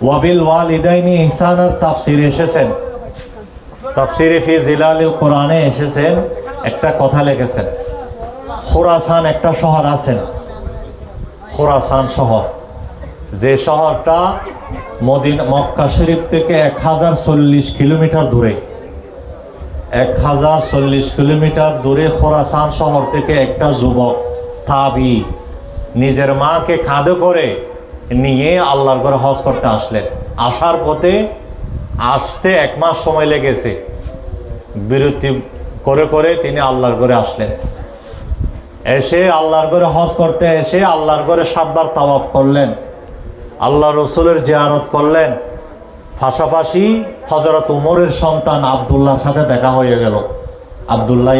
ওয়াবিল ওয়ালিদাইনি ইহসানার তাফসিরে এসেছেন, তাফসিরে ফি জিলালিল কোরআনে এসেছেন, একটা কথা লিখেছেন। খোরাসান একটা শহর আছেন, খোরাসান শহর, যে শহরটা মক্কা শরীফ থেকে 1040 কিলোমিটার দূরে। 1040 কিলোমিটার দূরে খোরাসান শহর থেকে একটা যুবক তাবি নিজের মাকে কাঁধে করে নিয়ে আল্লাহর ঘরে হজ করতে আসলেন। আসার পথে আসতে 1 মাস সময় লেগেছে। বিরতি করে করে তিনি আল্লাহর ঘরে আসলেন। এসে আল্লাহর ঘরে হজ করতে এসে আল্লাহর ঘরে 7 বার তাওয়াফ করলেন, আল্লাহ রসুলের জিয়ারত করলেন। পাশাপাশি হযরত উমরের সন্তান আব্দুল্লাহর সাথে দেখা হয়ে গেল। আব্দুল্লাহ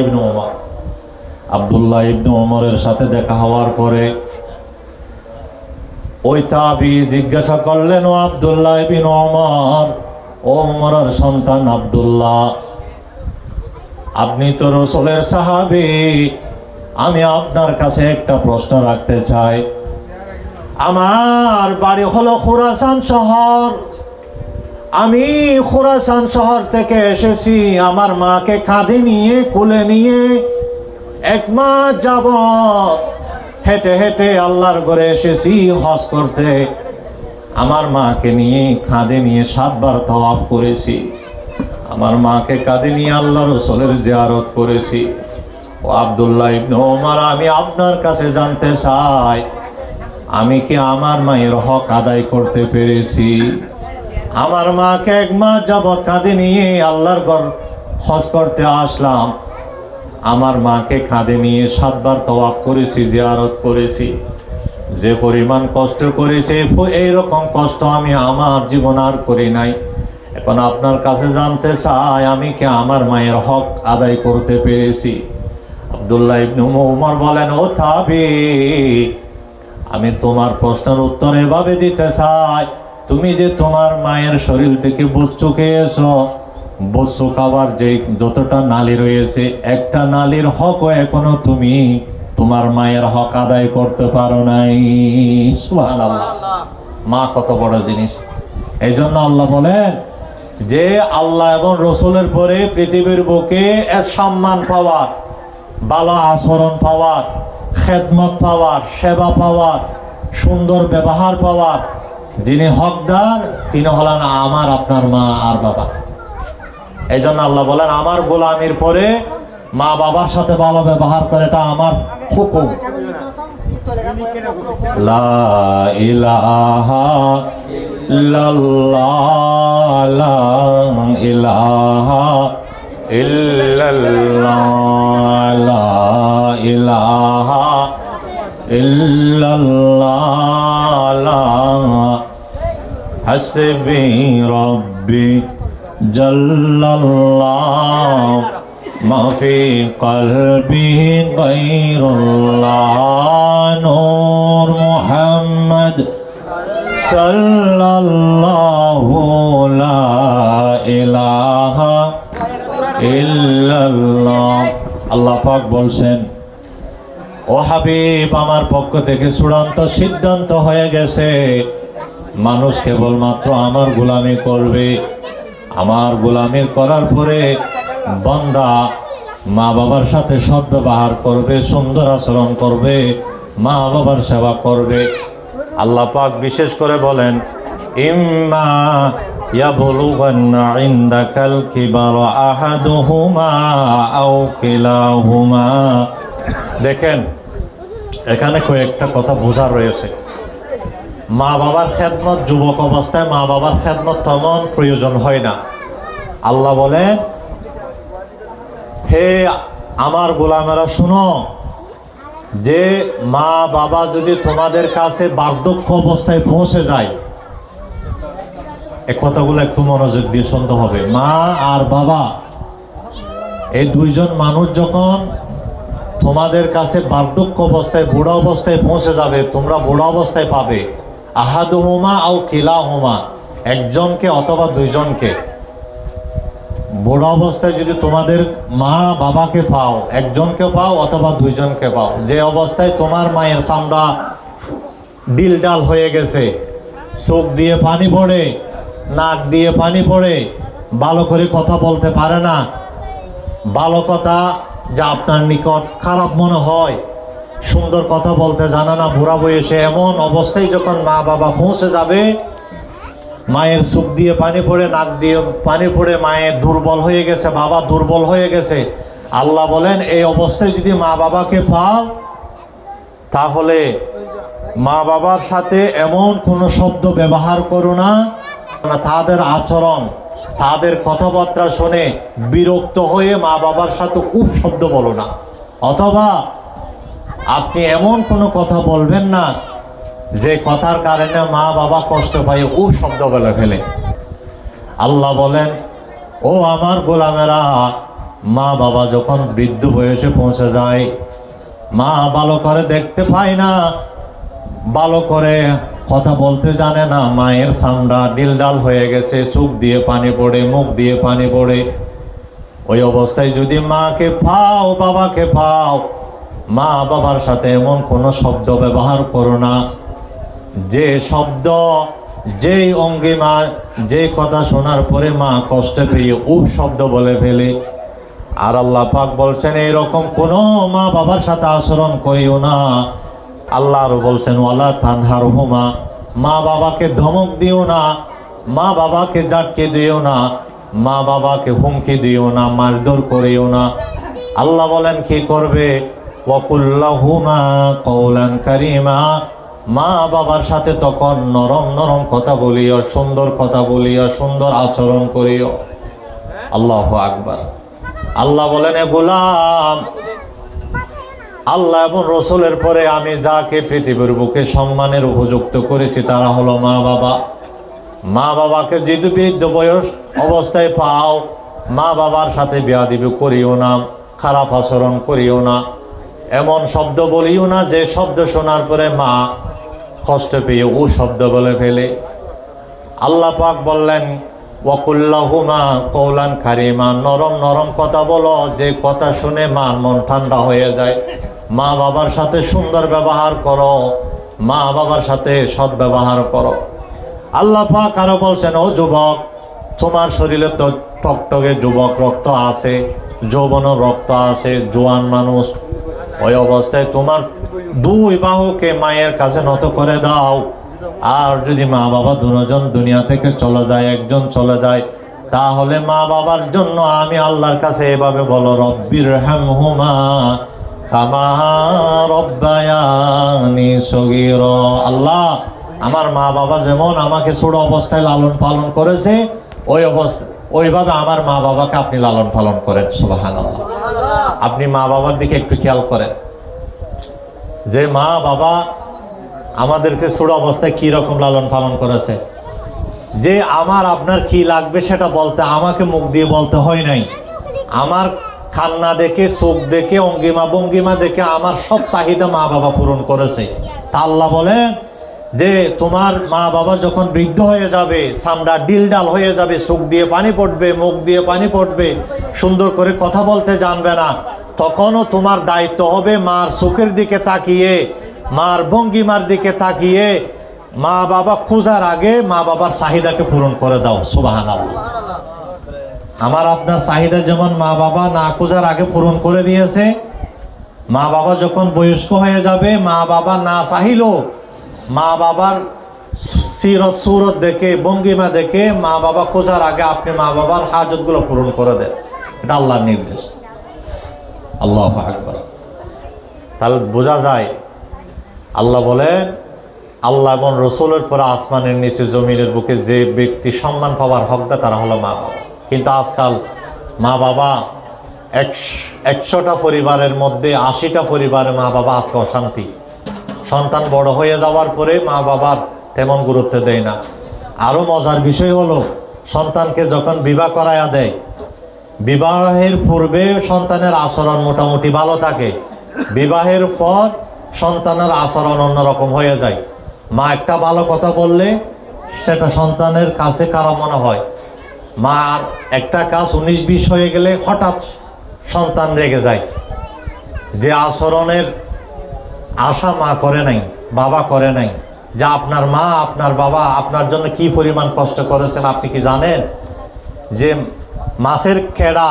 ইবনে ওমরের সাথে দেখা হওয়ার পরে ওই তাবি জিজ্ঞাসা করলেন, ও আব্দুল্লাহ ইবনে ওমর, ও ওমরের সন্তান আব্দুল্লাহ, আপনি তো রসুলের সাহাবী, আমি আপনার কাছে একটা প্রশ্ন রাখতে চাই। আমার বাড়ি হলো খোরাসান শহর, আমি খোরাসান শহর থেকে এসেছি আমার মাকে কাঁধে নিয়ে কোলে নিয়ে 1 মাস যাবত হেঁটে হেঁটে আল্লাহর ঘরে এসেছি হজ করতে। আমার মাকে নিয়ে কাঁধে নিয়ে 7 বার তাওয়াফ করেছি, আমার মাকে কাঁধে নিয়ে আল্লাহ রসুলের জিয়ারত করেছি। ও আব্দুল্লাহ ইবনে ওমর, আমি আপনার কাছে জানতে চাই, আমি কি আমার মায়ের হক আদায় করতে পেরেছি? আমার মাকে 1 মাস যাবত কাঁধে নিয়ে আল্লাহর ঘর হজ করতে আসলাম, আমার মাকে কাঁধে নিয়ে 7 বার তাওয়াফ করেছি, জিয়ারত করেছি। যে পরিমাণ কষ্ট করেছে এইরকম কষ্ট আমি আমার জীবন আর করি নাই। এখন আপনার কাছে জানতে চাই, আমি কি আমার মায়ের হক আদায় করতে পেরেছি? আব্দুল্লাহ ইবনে ওমর বলেন, ও তাবি, আমি তোমার প্রশ্নের উত্তর এভাবে দিতে চাই, তুমি যে তোমার মায়ের শরীর থেকে বচ্চু খেয়েছো, বচ্চু খাবার যে যতটা নালী রয়েছে, একটা নালীর হকও এখনো তুমি তোমার মায়ের হক আদায় করতে পারো নাই। সুবহানাল্লাহ, মা কত বড় জিনিস। এই জন্য আল্লাহ বলেন যে আল্লাহ এবং রসুলের পরে পৃথিবীর বুকে সম্মান পাওয়ার, ভালো আচরণ পাওয়ার, খেদমত পাওয়ার, সেবা পাওয়ার, সুন্দর ব্যবহার পাওয়ার যিনি হকদার, তিনি হলেন আমার আপনার মা আর বাবা। এই জন্য আল্লাহ বলেন, আমার গোলামির পরে মা বাবার সাথে ভালো ব্যবহার করে, এটা আমার হুকুম। লা ইলাহা ইল্লাল্লাহ, লা ইলাহা ইল্লাল্লাহ, লা ইলাহা ইল্লাল্লাহ, হাসবি রব্বি জাল্লাল্লাহ, মা ফি কলবি গায়রুল্লাহ, নূর মুহাম্মদ সাল্লাল্লাহু, লা ইলাহা ইল্লাল্লাহ। আল্লাহ পাক বলছেন, ও হাবিব, আমার পক্ষ থেকে চূড়ান্ত সিদ্ধান্ত হয়ে গেছে, মানুষ কেবলমাত্র আমার গোলামি করবে। আমার গোলামি করার পরে বান্দা মা বাবার সাথে সদ্ব্যবহার করবে, সুন্দর আচরণ করবে, মা বাবার সেবা করবে। আল্লাহ পাক বিশেষ করে বলেন, ইম্মা ইয়াবলুগান্না ইনদাকাল কিবারা আহাদুহুমা আও কিলাহুমা। দেখেন, এখানে কয়েকটা কথা বোঝার রয়েছে। মা বাবার খেদমত, যুবক অবস্থায় মা বাবার খেদমত তেমন প্রয়োজন হয় না। আল্লাহ বলেন, হে আমার গোলামেরা শুনো, যে মা বাবা যদি তোমাদের কাছে বার্ধক্য অবস্থায় পৌঁছে যায়, এই কথাগুলো একটু মনোযোগ দিয়ে শুনতে হবে। মা আর বাবা এই দুইজন মানুষ যখন তোমাদের কাছে বার্ধক্য অবস্থায়, বুড়া অবস্থায় পৌঁছে যাবে, তোমরা বুড়া অবস্থায় পাবে, আহাদুহুমা আও কিলাহুমা, একজনকে অথবা দুইজনকে। বুড়া অবস্থায় যদি তোমাদের মা বাবাকে পাও, একজনকে পাও অথবা দুইজনকে পাও, যে অবস্থায় তোমার মায়ের চামড়া ডিল ডাল হয়ে গেছে, চোখ দিয়ে পানি পড়ে, নাক দিয়ে পানি পড়ে, ভালো করে কথা বলতে পারে না, ভালো কথা যা আপনার নিকট খারাপ মনে হয়, সুন্দর কথা বলতে জানে না বুড়া বয়সে। এমন অবস্থায় যখন মা বাবা পৌঁছে যাবে, মায়ের চোখ দিয়ে পানি পড়ে, নাক দিয়ে পানি পড়ে, মায়ের দুর্বল হয়ে গেছে, বাবা দুর্বল হয়ে গেছে, আল্লাহ বলেন এই অবস্থায় যদি মা বাবাকে পাও, তাহলে মা বাবার সাথে এমন কোনো শব্দ ব্যবহার করো না, তাদের আচরণ, তাদের কথাবার্তা শুনে বিরক্ত হয়ে মা বাবার সাথে উফ শব্দ বলো না, অথবা আপনি এমন কোনো কথা বলবেন না যে কথার কারণে মা বাবা কষ্ট পায়, উফ শব্দ বলে ফেলে। আল্লাহ বলেন, ও আমার গোলামেরা, মা বাবা যখন বৃদ্ধ বয়সে পৌঁছে যায়, মা ভালো করে দেখতে পায় না, ভালো করে কথা বলতে জানে না, মায়ের চামড়া ডিলডাল হয়ে গেছে, চোখ দিয়ে পানি পড়ে, মুখ দিয়ে পানি পড়ে, ওই অবস্থায় যদি মাকে পাও, বাবাকে পাও, মা বাবার সাথে এমন কোনো শব্দ ব্যবহার করো না যে শব্দ, যেই অঙ্গিমা, যে কথা শোনার পরে মা কষ্ট পেয়ে উফ শব্দ বলে ফেলে। আর আল্লাহ পাক বলছেন এইরকম কোনো মা বাবার সাথে আচরণ করিও না। আল্লাহ আরো বলছেন, ওয়ালা তানহারহুমা, মা বাবাকে ধমক দিও না, মা বাবাকে জাটকে দিও না, মা বাবাকে হুমকি দিও না, মারধর করিও না। আল্লাহ বলেন কি করবে, ওয়াকুল্লাহুমা কওলান কারীমা, মা বাবার সাথে তখন নরম নরম কথা বলিও, সুন্দর কথা বলিও, সুন্দর আচরণ করিও। আল্লাহু আকবার। আল্লাহ বলেন, এ গোলাম, আল্লাহ এবং রসুলের পরে আমি যাকে পৃথিবীর বুকে সম্মানের উপযুক্ত করেছি তারা হলো মা বাবা। মা বাবাকে যদি বৃদ্ধ বয়স অবস্থায় পাও, মা বাবার সাথে বেয়াদবি করিও না, খারাপ আচরণ করিও না, এমন শব্দ বলিও না যে শব্দ শোনার পরে মা কষ্ট পেয়ে ও শব্দ বলে ফেলে। আল্লাহ পাক বললেন, ওয়াকুল্লাহুমা কওলান কারীমা, নরম নরম কথা বলো, যে কথা শুনে মার মন ঠান্ডা হয়ে যায়। মা বাবার সাথে সুন্দর ব্যবহার করো, মা বাবার সাথে সৎ ব্যবহার করো। আল্লাহ পাক আরো বলছেন, ও যুবক, তোমার শরীরে তো টকটকে যুবক রক্ত আছে, যৌবন রক্ত আছে, জোয়ান মানুষ, ওই অবস্থায় তোমার দুই বাহুকে মায়ের কাছে নত করে দাও। আর যদি মা বাবা দুজন দুনিয়া থেকে চলে যায়, একজন চলে যায়, তাহলে মা বাবার জন্য আমি আল্লাহর কাছে এভাবে বলো, রব্বিরহামহুমা কামা রব্বায়ানি সগীরা। আল্লাহ, আমার মা বাবা যেমন আমাকে ছোট অবস্থায় লালন পালন করেছে, ওই অবস্থা ওইভাবে আমার মা বাবাকে আপনি লালন পালন করেন। সুবহানাল্লাহ। আপনি মা বাবার দিকে একটু খেয়াল করেন যে মা বাবা আমাদেরকে ছোট অবস্থায় কি রকম লালন পালন করেছে। যে আমার আপনার কি লাগবে সেটা বলতে আমাকে মুখ দিয়ে বলতে হয় নাই, আমার কান্না দেখে, চোখ দেখে, অঙ্গিমা ভঙ্গিমা দেখে আমার সব চাহিদা মা বাবা পূরণ করেছে। তা আল্লাহ বলেন যে তোমার মা বাবা যখন বৃদ্ধ হয়ে যাবে, চামড়া ডিলডাল হয়ে যাবে, চোখ দিয়ে পানি পড়বে, মুখ দিয়ে পানি পড়বে, সুন্দর করে কথা বলতে জানবে না, তখনও তোমার দায়িত্ব হবে মার চোখের দিকে তাকিয়ে, মার ভঙ্গিমার দিকে তাকিয়ে মা বাবা খোঁজার আগে মা বাবার চাহিদাকে পূরণ করে দাও। সুবহানাল্লাহ। আমার আপনার চাহিদা যেমন মা বাবা না খোঁজার আগে পূরণ করে দিয়েছে, মা বাবা যখন বয়স্ক হয়ে যাবে, মা বাবা না চাহিলেও মা বাবার সিরত সুরত দেখে, ভঙ্গিমা দেখে মা বাবা খোঁজার আগে আপনি মা বাবার হাজতগুলো পূরণ করে দেন। এটা আল্লাহর নির্দেশ। আল্লাহু আকবার। তাহলে বোঝা যায়, আল্লাহ বলেন, আল্লাহ এবং রসুলের পরে আসমানের নিচে জমিনের বুকে যে ব্যক্তি সম্মান পাওয়ার হকদার তারা হলো মা বাবা। কিন্তু আজকাল মা বাবা 100টা পরিবারের মধ্যে 80টা পরিবারে মা বাবা আজকে অশান্তি। সন্তান বড় হয়ে যাওয়ার পরে মা বাবার তেমন গুরুত্ব দেয় না। আরো মজার বিষয় হলো, সন্তানকে যখন বিবাহ করায়া দেয়, বিবাহের পূর্বে সন্তানের আচরণ মোটামুটি ভালো থাকে, বিবাহের পর সন্তানের আচরণ অন্যরকম হয়ে যায়। মা একটা ভালো কথা বললে সেটা সন্তানের কাছে খারাপ মনে হয়, মার একটা কাজ 19-20 হয়ে গেলে হঠাৎ সন্তান রেগে যায়। যে আচরণের আশা মা করে নাই, বাবা করে নাই, যে আপনার মা আপনার বাবা আপনার জন্য কি পরিমাণ কষ্ট করেছেন। আপনি কি জানেন যে মাছের খেড়া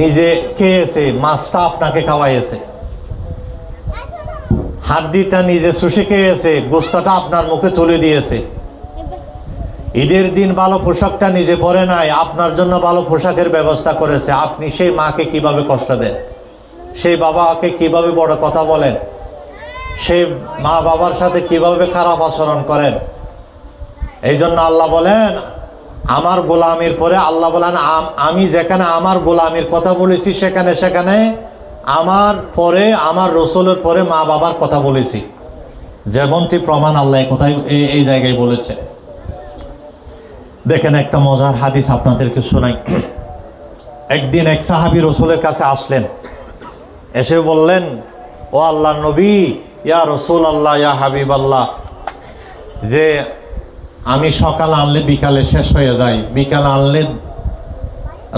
নিজে খেয়েছে, মাছটা আপনাকে খাওয়াইছে, হাড্ডিটা নিজে শুষে খেয়েছে, গোস্তাটা আপনার মুখে তুলে দিয়েছে। ঈদের দিন ভালো পোশাকটা নিজে পরে নাই, আপনার জন্য ভালো পোশাকের ব্যবস্থা করেছে। আপনি সেই মাকে কিভাবে কষ্ট দেন, সেই বাবাকে কিভাবে বড় কথা বলেন, সেই মা বাবার সাথে কিভাবে খারাপ আচরণ করেন। এই জন্য আল্লাহ বলেন আমার গোলামির পরে, আল্লাহ বলেন আমি যেখানে আমার গোলামির কথা বলেছি সেখানে সেখানে আমার পরে, আমার রসুলের পরে মা বাবার কথা বলেছি। যেমনটি প্রমাণ আল্লাহ কোথায় এই জায়গায় বলেছে। দেখেন একটা মজার হাদিস আপনাদেরকে শোনাই। একদিন এক সাহাবী রসুলের কাছে আসলেন, এসে বললেন, ও আল্লাহ নবী, ইয়া রসুল আল্লাহ, ইয়া হাবিব আল্লাহ, যে আমি সকাল আনলে বিকালে শেষ হয়ে যায়, বিকাল আনলে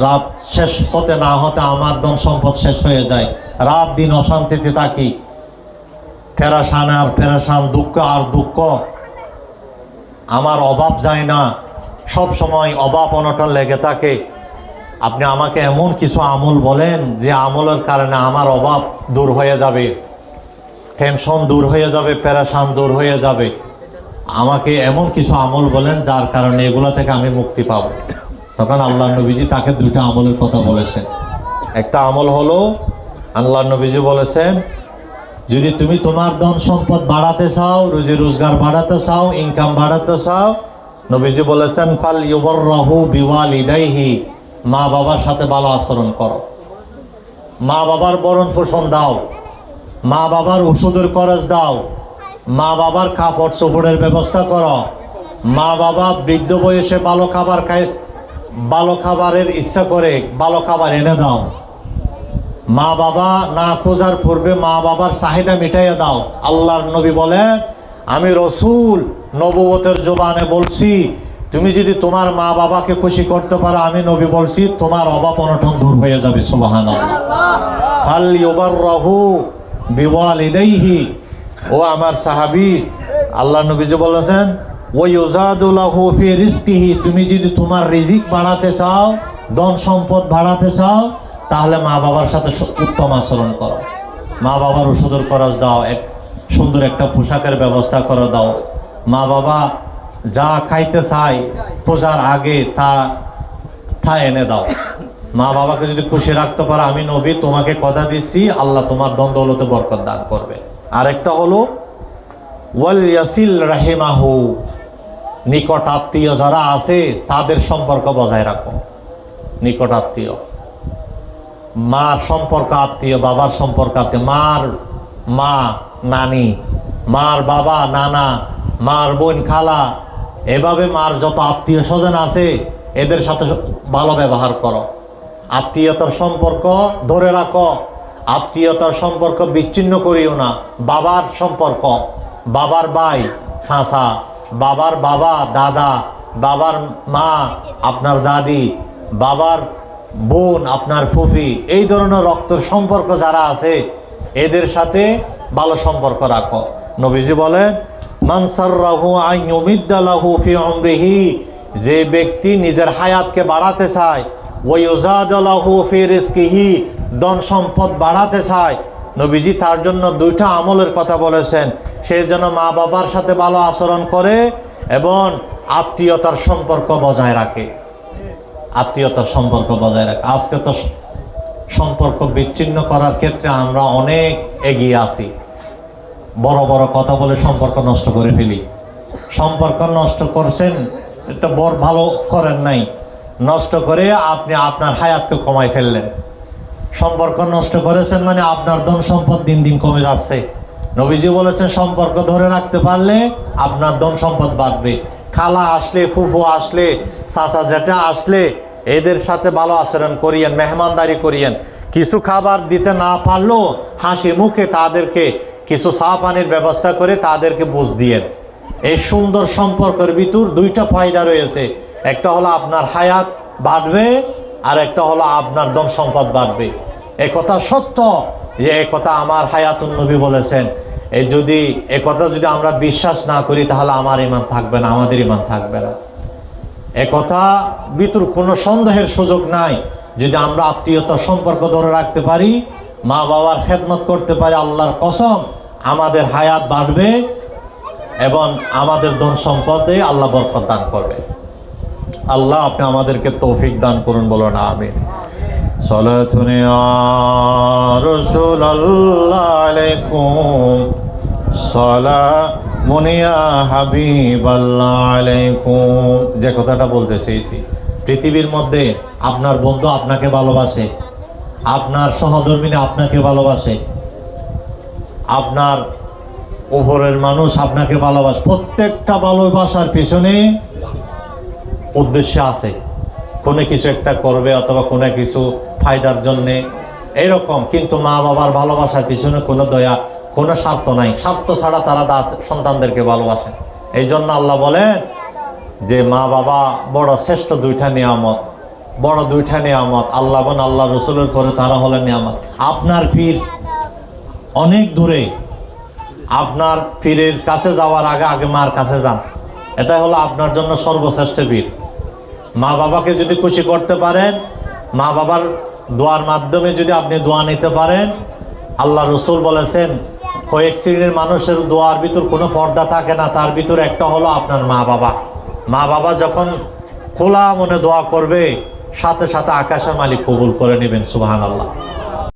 রাত শেষ হতে না হতে আমার ধন সম্পদ শেষ হয়ে যায়, রাত দিন অশান্তিতে থাকি, পেরেশান আর পেরেশান, দুঃখ আর দুঃখ, আমার অভাব যায় না, সব সময় অভাব অনটন লেগে থাকে। আপনি আমাকে এমন কিছু আমল বলেন যে আমলের কারণে আমার অভাব দূর হয়ে যাবে, টেনশন দূর হয়ে যাবে, পেরেশান দূর হয়ে যাবে। আমাকে এমন কিছু আমল বলেন যার কারণে এগুলো থেকে আমি মুক্তি পাব। তখন আল্লাহ নবীজি তাকে দুইটা আমলের কথা বলেছেন। একটা আমল হলো, আল্লাহ নবীজি বলেছেন, যদি তুমি তোমার ধন সম্পদ বাড়াতে চাও, রুজি রোজগার বাড়াতে চাও, ইনকাম বাড়াতে চাও, নবীজি বলেছেন ফাল ইউবাররাহু বিওয়ালিদাইহি, মা বাবার সাথে ভালো আচরণ করো, মা বাবার ভরণ পোষণ দাও, মা বাবার ওষুধের খরচ দাও, মা বাবার কাপড় চোপড়ের ব্যবস্থা করো, মা বাবা বৃদ্ধ বয়সে ভালো খাবার খায়, ভালো খাবারের ইচ্ছা করে ভালো খাবার এনে দাও, মা বাবা না খোঁজার পূর্বে মা বাবার চাহিদা মিটাইয়া দাও। আল্লাহর নবী বলেন, আমি রসুল নবুয়তের জবানে বলছি, তুমি যদি তোমার মা বাবাকে খুশি করতে পারো, আমি নবী বলছি তোমার অভাব অনটন দূর হয়ে যাবে। সুবহানাল্লাহ। ফাল ইউবাররাহু বিওয়ালিদাইহি, ও আমার সাহাবী, আল্লাহ নবীজি বলেছেন ওয়া ইউজাদু লাহু ফি রিজকিহি, তুমি যদি তোমার রিজিক বাড়াতে চাও, ধন সম্পদ বাড়াতে চাও, তাহলে মা বাবার সাথে উত্তম আচরণ করো, মা বাবার ওষুধের খরচ দাও, এক সুন্দর একটা পোশাকের ব্যবস্থা করে দাও, মা বাবা যা খাইতে চায় পূজার আগে তা এনে দাও। মা বাবাকে যদি খুশি রাখতে পারো, আমি নবী তোমাকে কথা দিচ্ছি আল্লাহ তোমার ধন দৌলতে বরকত দান করবে। আরেকটা হলো ওয়াল ইয়াসিল রাহিমাহু, নিকট আত্মীয় যারা আছে তাদের সম্পর্ক বজায় রাখো। নিকট আত্মীয়, মার সম্পর্ক আত্মীয়, বাবার সম্পর্ক আত্মীয়, মার মা নানি, মার বাবা নানা, মার বোন খালা, এভাবে মার যত আত্মীয় স্বজন আছে এদের সাথে ভালো ব্যবহার করো। আত্মীয়তার সম্পর্ক ধরে রাখো, আত্মীয়তার সম্পর্ক বিচ্ছিন্ন করিও না। বাবার সম্পর্ক, বাবার ভাই চাচা, বাবার বাবা দাদা, বাবার মা আপনার দাদি, বাবার বোন আপনার ফুফি, এই ধরনের রক্তের সম্পর্ক যারা আছে এদের সাথে ভালো সম্পর্ক রাখো। নবীজি বলেন মান সাররাহু আন ইউমিদ্দা লাহু ফি উমরিহি, যে ব্যক্তি নিজের হায়াতকে বাড়াতে চায়, ওয়া ইউজাদা লাহু ফি রিজকিহি, ধন সম্পদ বাড়াতে চায়, নবীজি তার জন্য দুইটা আমলের কথা বলেছেন। সে যেন মা বাবার সাথে ভালো আচরণ করে এবং আত্মীয়তার সম্পর্ক বজায় রাখে। আত্মীয়তার সম্পর্ক বজায় রাখে। আজকে তো সম্পর্ক বিচ্ছিন্ন করার ক্ষেত্রে আমরা অনেক এগিয়ে আছি, বড় বড় কথা বলে সম্পর্ক নষ্ট করে ফেলি। সম্পর্ক নষ্ট করছেন, এটা বড় ভালো করেন নাই, নষ্ট করে আপনি আপনার হায়াতকে কমাই ফেললেন। সম্পর্ক নষ্ট করেছেন মানে আপনার ধন সম্পদ দিন দিন কমে যাচ্ছে। নবীজি বলেছেন সম্পর্ক ধরে রাখতে পারলে আপনার ধন সম্পদ বাড়বে। খালা আসলে, ফুফু আসলে, চাচা জেঠা আসলে এদের সাথে ভালো আচরণ করিয়েন, মেহমানদারি করিয়েন। কিছু খাবার দিতে না পারলেও হাসি মুখে তাদেরকে কিছু চা পানির ব্যবস্থা করে তাদেরকে বুঝ দিয়েন। এই সুন্দর সম্পর্কের ভিতর দুইটা ফায়দা রয়েছে, একটা হলো আপনার হায়াত বাড়বে আর একটা হলো আপনার ধন সম্পদ বাড়বে। এ কথা সত্য যে এ কথা আমার হায়াতুন নবী বলেছেন। এই যদি এ কথা যদি আমরা বিশ্বাস না করি তাহলে আমার ঈমান থাকবে না, আমাদের ঈমান থাকবে না। এ কথা ভিতর কোনো সন্দেহের সুযোগ নাই। যদি আমরা আত্মীয়তার সম্পর্ক ধরে রাখতে পারি, মা বাবার খেদমত করতে পারি, আল্লাহর কসম আমাদের হায়াত বাড়বে এবং আমাদের ধন সম্পদে আল্লাহ বরকত দান করবে। আল্লাহ আপনি আমাদেরকে তৌফিক দান করুন, বলো না আমিন। সালাতুন ইয়া রাসূলুল্লাহ আলাইকুম, সালামুন ইয়া হাবিবাল্লাহ আলাইকুম। যে কথাটা বলতে চেয়েছি, পৃথিবীর মধ্যে আপনার বন্ধু আপনাকে ভালোবাসে, আপনার সহধর্মিনী আপনাকে ভালোবাসে, আপনার উপরের মানুষ আপনাকে ভালোবাসে। প্রত্যেকটা ভালোবাসার পিছনে উদ্দেশ্য আছে, কোনো কিছু একটা করবে অথবা কোনো কিছু ফায়দার জন্যে এরকম। কিন্তু মা বাবার ভালোবাসার পিছনে কোনো দয়া, কোনো স্বার্থ নাই। স্বার্থ ছাড়া তারা সন্তানদেরকে ভালোবাসে। এই জন্য আল্লাহ বলেন যে মা বাবা বড় শ্রেষ্ঠ দুইটা নিয়ামত, বড় দুইটা নিয়ামত। আল্লাহ এবং আল্লাহ রসুলের পরে তারা হলেন নিয়ামত। আপনার পীর অনেক দূরে, আপনার পীরের কাছে যাওয়ার আগে আগে মার কাছে যান। এটা হলো আপনার জন্য সর্বশ্রেষ্ঠ পীর। মা বাবাকে যদি খুশি করতে পারেন, মা বাবার দোয়ার মাধ্যমে যদি আপনি দোয়া নিতে পারেন, আল্লাহ রসুল বলেছেন কয়েক শ্রেণীর মানুষের দোয়ার ভিতর কোনো পর্দা থাকে না, তার ভিতর একটা হলো আপনার মা বাবা। মা বাবা যখন খোলা মনে দোয়া করবে, সাথে সাথে আকাশের মালিক কবুল করে নেবেন। সুবহানাল্লাহ।